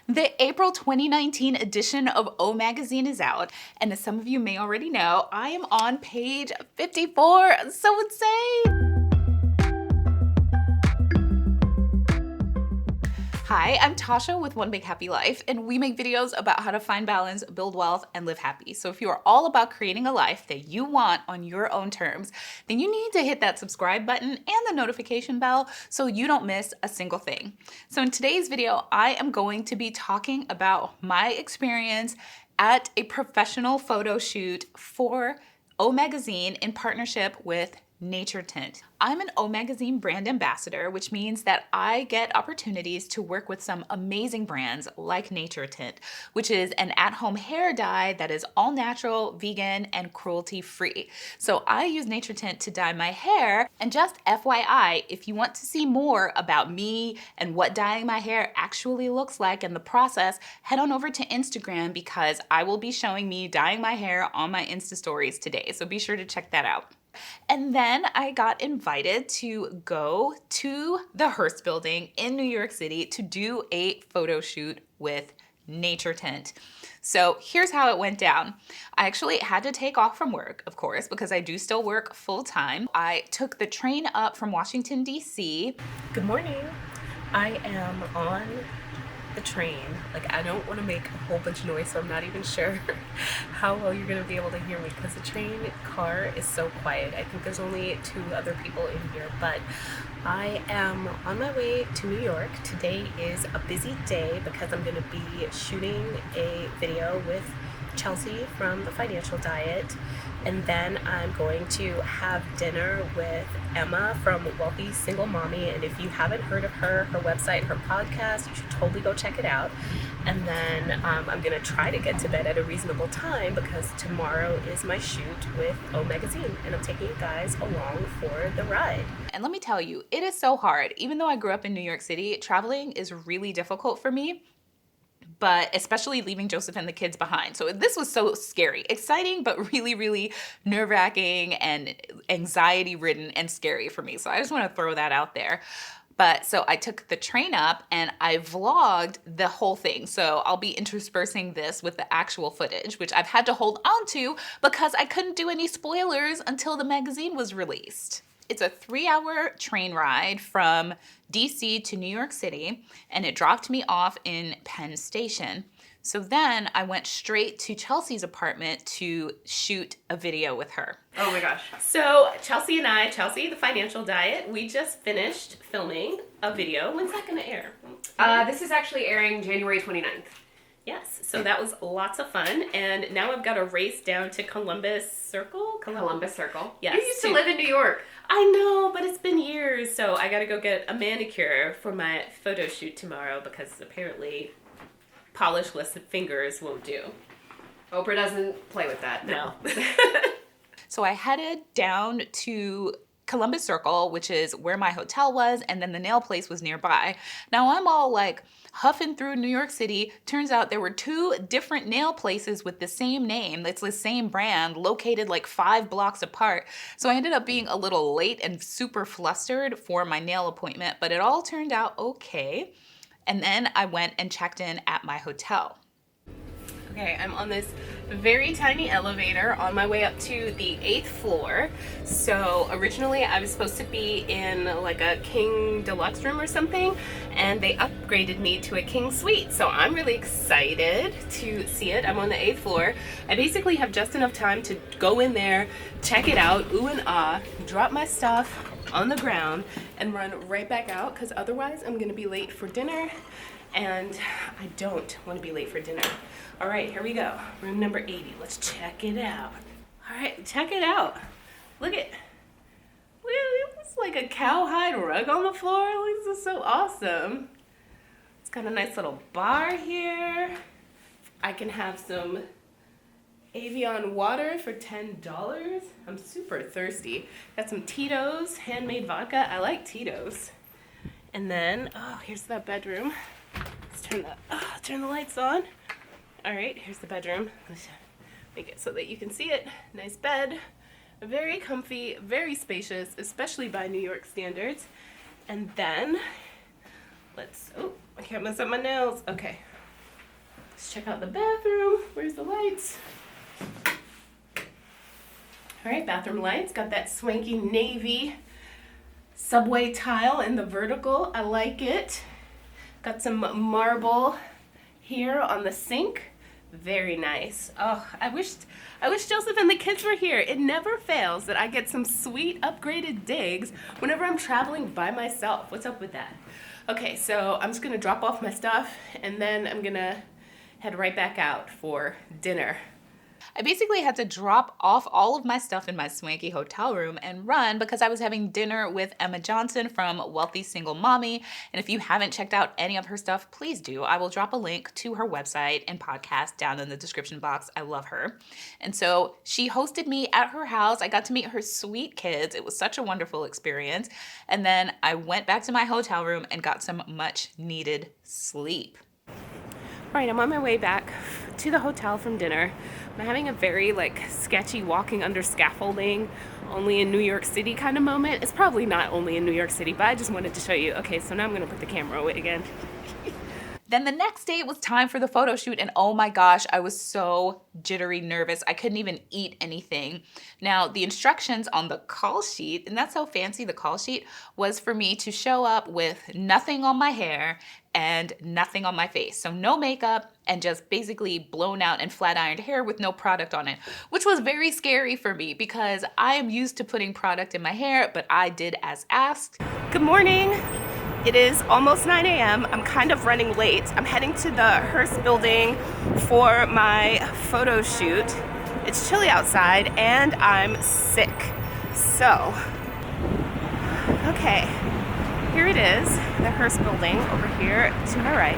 The April 2019 edition of O Magazine is out, and as some of you may already know, I am on page 54. So insane! Hi, I'm Tasha with One Big Happy Life, and we make videos about how to find balance, build wealth, and live happy. So if you are all about creating a life that you want on your own terms, then you need to hit that subscribe button and the notification bell so you don't miss a single thing. So in today's video, I am going to be talking about my experience at a professional photo shoot for O Magazine in partnership with Nature Tint. I'm an O Magazine brand ambassador, which means that I get opportunities to work with some amazing brands like Nature Tint, which is an at-home hair dye that is all natural, vegan, and cruelty-free. So I use Nature Tint to dye my hair, and just FYI, if you want to see more about me and what dyeing my hair actually looks like and the process, head on over to Instagram because I will be showing me dyeing my hair on my Insta stories today, so be sure to check that out. And then I got invited to go to the Hearst Building in New York City to do a photo shoot with Nature Tint. So here's how it went down. I actually had to take off from work, of course, because I do still work full time. I took the train up from Washington, D.C. Good morning. I am on the train. Like, I don't want to make a whole bunch of noise, so I'm not even sure how well you're going to be able to hear me because the train car is so quiet. I think there's only 2 other people in here, but I am on my way to New York. Today is a busy day because I'm going to be shooting a video with Chelsea from the Financial Diet, and then I'm going to have dinner with Emma from Wealthy Single Mommy, and if you haven't heard of her website, her podcast, you should totally go check it out. And then I'm gonna try to get to bed at a reasonable time because tomorrow is my shoot with O Magazine, and I'm taking you guys along for the ride. And let me tell you, it is so hard. Even though I grew up in New York City, traveling is really difficult for me, but especially leaving Joseph and the kids behind. So this was so scary, exciting, but really, really nerve-wracking and anxiety-ridden and scary for me. So I just want to throw that out there. But so I took the train up and I vlogged the whole thing. So I'll be interspersing this with the actual footage, which I've had to hold on to because I couldn't do any spoilers until the magazine was released. It's a 3-hour train ride from DC to New York City, and it dropped me off in Penn Station. So then I went straight to Chelsea's apartment to shoot a video with her. Oh my gosh. So Chelsea and I, Chelsea, the Financial Diet, we just finished filming a video. When's that going to air? This is actually airing January 29th. Yes, so that was lots of fun, and now I've got to race down to Columbus Circle? Columbus Circle. Yes. You used to live in New York. I know, but it's been years, so I got to go get a manicure for my photo shoot tomorrow because apparently polishless fingers won't do. Oprah doesn't play with that. No. So I headed down to Columbus Circle, which is where my hotel was, and then the nail place was nearby. Now I'm all like huffing through New York City. Turns out there were 2 different nail places with the same name. It's the same brand located like 5 blocks apart. So I ended up being a little late and super flustered for my nail appointment, but it all turned out okay. And then I went and checked in at my hotel. Okay, I'm on this very tiny elevator on my way up to the 8th floor. So originally I was supposed to be in like a king deluxe room or something, and they upgraded me to a king suite. So I'm really excited to see it. I'm on the 8th floor. I basically have just enough time to go in there, check it out, ooh and ah, drop my stuff on the ground, and run right back out because otherwise I'm gonna be late for dinner, and I don't want to be late for dinner. All right, here we go. Room number 80. Let's check it out. All right, check it out. Look at it's like a cowhide rug on the floor. This is so awesome. It's got a nice little bar here. I can have some Avion water for $10. I'm super thirsty. Got some Tito's, handmade vodka. I like Tito's. And then, oh, here's that bedroom. Let's turn the lights on. All right, here's the bedroom. Let's make it so that you can see it. Nice bed, very comfy, very spacious, especially by New York standards. And then, oh, I can't mess up my nails. Okay, Let's check out the bathroom. Where's the lights? All right, bathroom lights. Got that swanky navy subway tile in the vertical. I like it. Got some marble here on the sink. Very nice. Oh, I wish Joseph and the kids were here. It never fails that I get some sweet upgraded digs whenever I'm traveling by myself. What's up with that? Okay, so I'm just gonna drop off my stuff and then I'm gonna head right back out for dinner. I basically had to drop off all of my stuff in my swanky hotel room and run because I was having dinner with Emma Johnson from Wealthy Single Mommy. And if you haven't checked out any of her stuff, please do. I will drop a link to her website and podcast down in the description box. I love her. And so she hosted me at her house. I got to meet her sweet kids. It was such a wonderful experience. And then I went back to my hotel room and got some much needed sleep. All right, I'm on my way back to the hotel from dinner. I'm having a very sketchy walking under scaffolding, only in New York City kind of moment. It's probably not only in New York City, but I just wanted to show you. Okay, so now I'm gonna put the camera away again. Then the next day it was time for the photo shoot, and oh my gosh, I was so jittery nervous. I couldn't even eat anything. Now, the instructions on the call sheet, and that's how fancy the call sheet was, for me to show up with nothing on my hair and nothing on my face. So no makeup and just basically blown out and flat ironed hair with no product on it, which was very scary for me because I am used to putting product in my hair, but I did as asked. Good morning. It is almost 9 a.m. I'm kind of running late. I'm heading to the Hearst Building for my photo shoot. It's chilly outside and I'm sick. So, okay, here it is, the Hearst Building over here to my right.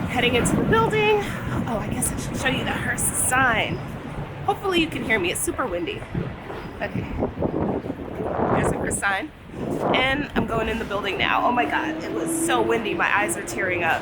Heading into the building. Oh, I guess I should show you the Hearst sign. Hopefully you can hear me. It's super windy. Okay, there's the Hearst sign. And I'm going in the building now. Oh my God, it was so windy. My eyes are tearing up.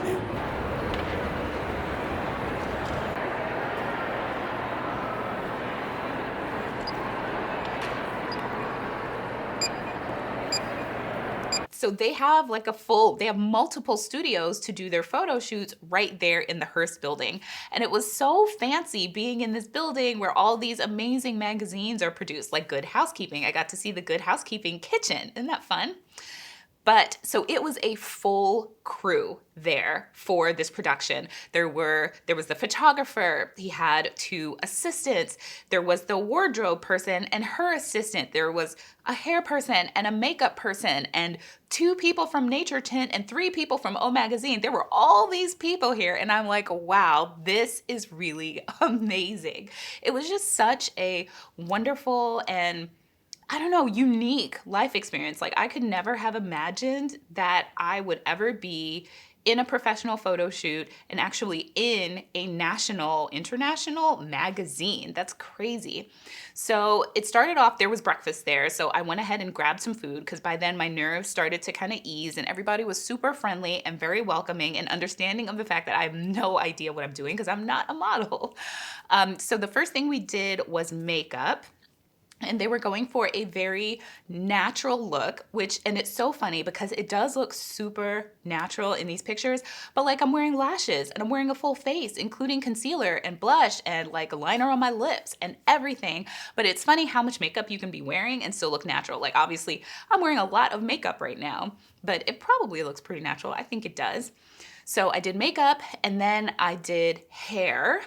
So they have they have multiple studios to do their photo shoots right there in the Hearst Building. And it was so fancy being in this building where all these amazing magazines are produced, like Good Housekeeping. I got to see the Good Housekeeping kitchen. Isn't that fun? But so it was a full crew there for this production. There was the photographer, he had 2 assistants, there was the wardrobe person and her assistant, there was a hair person and a makeup person and 2 people from Nature Tint and 3 people from O Magazine. There were all these people here and I'm like, wow, this is really amazing. It was just such a wonderful and unique life experience. I could never have imagined that I would ever be in a professional photo shoot and actually in a international magazine. That's crazy. So it started off, there was breakfast there. So I went ahead and grabbed some food because by then my nerves started to kind of ease and everybody was super friendly and very welcoming and understanding of the fact that I have no idea what I'm doing because I'm not a model. So the first thing we did was makeup. And they were going for a very natural look, and it's so funny because it does look super natural in these pictures, but I'm wearing lashes and I'm wearing a full face, including concealer and blush and a liner on my lips and everything. But it's funny how much makeup you can be wearing and still look natural. Obviously I'm wearing a lot of makeup right now, but it probably looks pretty natural. I think it does. So I did makeup and then I did hair.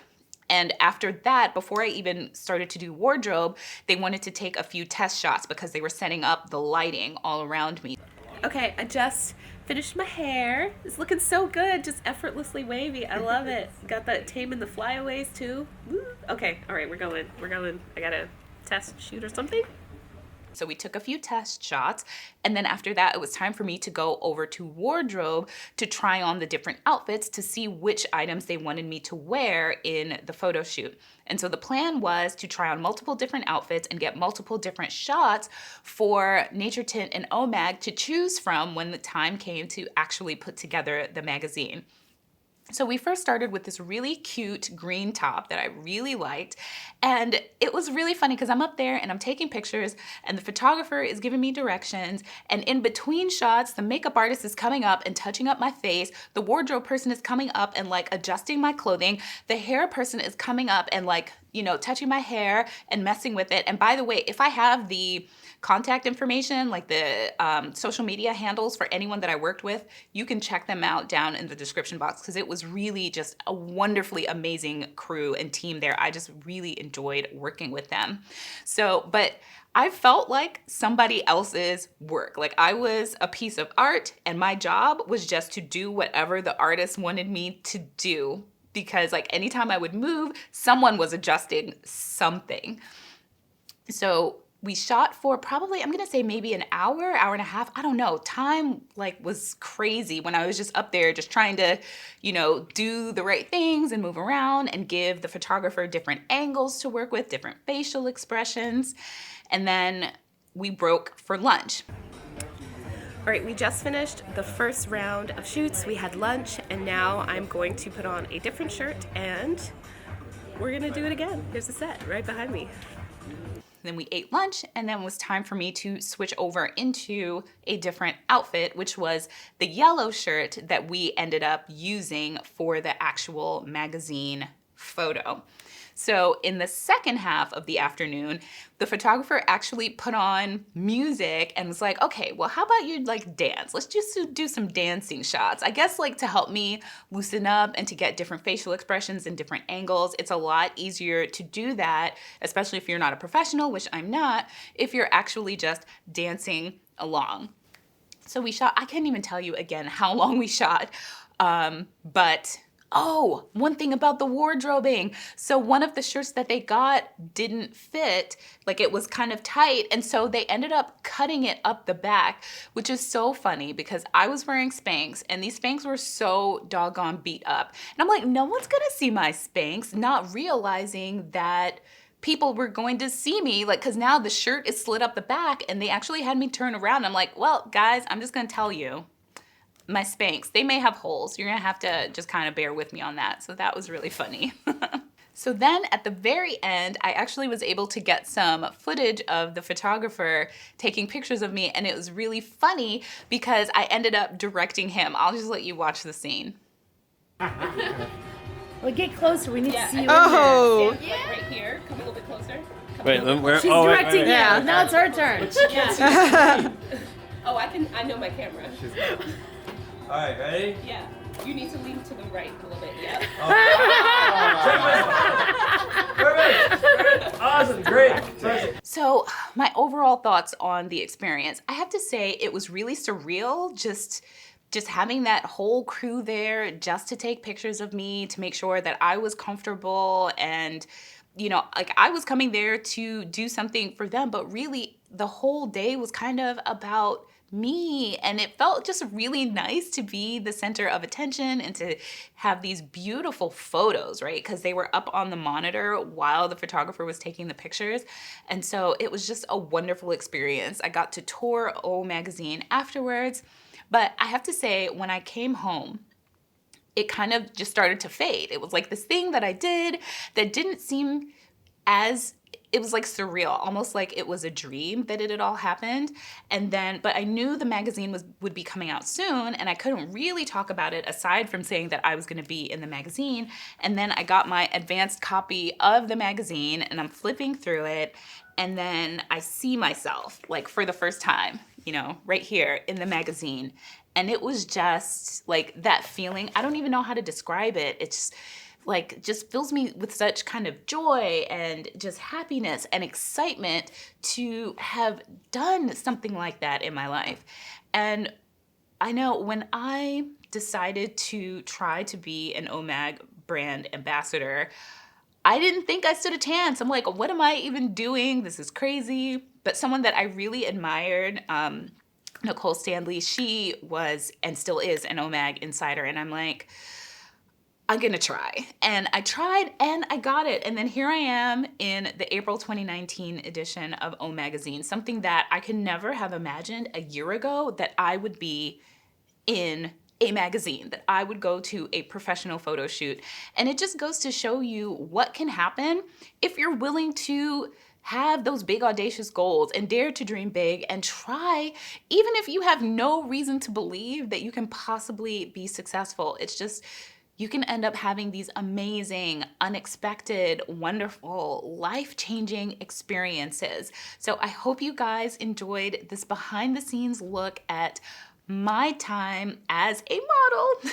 And after that, before I even started to do wardrobe, they wanted to take a few test shots because they were setting up the lighting all around me. Okay, I just finished my hair. It's looking so good, just effortlessly wavy. I love it. Got that tame in the flyaways too. Woo. Okay, all right, we're going. I got a test shoot or something. So we took a few test shots, and then after that, it was time for me to go over to wardrobe to try on the different outfits to see which items they wanted me to wear in the photo shoot. And so the plan was to try on multiple different outfits and get multiple different shots for Nature Tint and OMAG to choose from when the time came to actually put together the magazine. So we first started with this really cute green top that I really liked. And it was really funny because I'm up there and I'm taking pictures and the photographer is giving me directions. And in between shots, the makeup artist is coming up and touching up my face. The wardrobe person is coming up and like adjusting my clothing. The hair person is coming up and like, you know, touching my hair and messing with it. And by the way, if I have the contact information, like the social media handles for anyone that I worked with, you can check them out down in the description box because it was really just a wonderfully amazing crew and team there. I just really enjoyed working with them. So, but I felt like somebody else's work. Like I was a piece of art and my job was just to do whatever the artist wanted me to do, because like anytime I would move, someone was adjusting something. So we shot for probably, I'm gonna say maybe an hour, hour and a half. I don't know. Time like was crazy when I was just up there just trying to, you know, do the right things and move around and give the photographer different angles to work with, different facial expressions. And then we broke for lunch. All right, we just finished the first round of shoots. We had lunch, and now I'm going to put on a different shirt, and we're gonna do it again. Here's the set right behind me. Then we ate lunch, and then it was time for me to switch over into a different outfit, which was the yellow shirt that we ended up using for the actual magazine photo. So in the second half of the afternoon, the photographer actually put on music and was like, okay, well, how about you like dance? Let's just do some dancing shots. I guess like to help me loosen up and to get different facial expressions and different angles. It's a lot easier to do that, especially if you're not a professional, which I'm not, if you're actually just dancing along. So we shot, I can't even tell you again how long we shot, but oh, one thing about the wardrobing. So one of the shirts that they got didn't fit, like it was kind of tight. And so they ended up cutting it up the back, which is so funny because I was wearing Spanx and these Spanx were so doggone beat up. And I'm like, no one's gonna see my Spanx, not realizing that people were going to see me, like, cause now the shirt is slid up the back and they actually had me turn around. I'm like, well, guys, I'm just gonna tell you, my Spanx, they may have holes. You're gonna have to just kind of bear with me on that. So that was really funny. So then at the very end, I actually was able to get some footage of the photographer taking pictures of me, and it was really funny because I ended up directing him. I'll just let you watch the scene. Well, get closer. We need to see you. Oh, yeah. Like right here. Come a little bit closer. Wait, where? She's Oh, directing wait. now. Now it's her turn. Yeah. Oh, I know my camera. All right, ready? Yeah. You need to lean to the right a little bit. Yeah. Perfect. Awesome. Great. So my overall thoughts on the experience, I have to say it was really surreal, just having that whole crew there just to take pictures of me, to make sure that I was comfortable, and you know, like I was coming there to do something for them, but really the whole day was kind of about me, and it felt just really nice to be the center of attention and to have these beautiful photos, right? Because they were up on the monitor while the photographer was taking the pictures. And so it was just a wonderful experience. I got to tour O Magazine afterwards, but I have to say, when I came home, it kind of just started to fade. It was like this thing that I did that didn't seem as, it was like surreal, almost like it was a dream that it had all happened. And then, but I knew the magazine would be coming out soon, and I couldn't really talk about it aside from saying that I was gonna be in the magazine. And then I got my advanced copy of the magazine and I'm flipping through it, and then I see myself like for the first time, you know, right here in the magazine. And it was just like that feeling, I don't even know how to describe it. It's like, just fills me with such kind of joy and just happiness and excitement to have done something like that in my life. And I know when I decided to try to be an OMAG brand ambassador, I didn't think I stood a chance. I'm like, what am I even doing? This is crazy. But someone that I really admired, Nicole Stanley, she was and still is an OMAG insider. And I'm like, I'm gonna try. And I tried and I got it. And then here I am in the April 2019 edition of O Magazine, something that I could never have imagined a year ago that I would be in a magazine, that I would go to a professional photo shoot. And it just goes to show you what can happen if you're willing to have those big audacious goals and dare to dream big and try, even if you have no reason to believe that you can possibly be successful. It's just, you can end up having these amazing, unexpected, wonderful, life-changing experiences. So I hope you guys enjoyed this behind the scenes look at my time as a model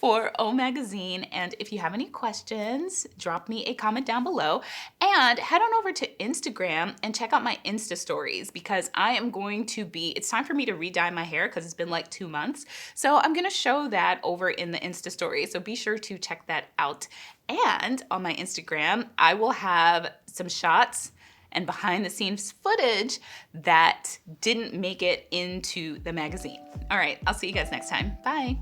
for O Magazine. And if you have any questions, drop me a comment down below and head on over to Instagram and check out my Insta stories, because I am going to be, it's time for me to re-dye my hair because it's been like 2 months. So I'm gonna show that over in the Insta story. So be sure to check that out. And on my Instagram, I will have some shots and behind the scenes footage that didn't make it into the magazine. All right, I'll see you guys next time. Bye.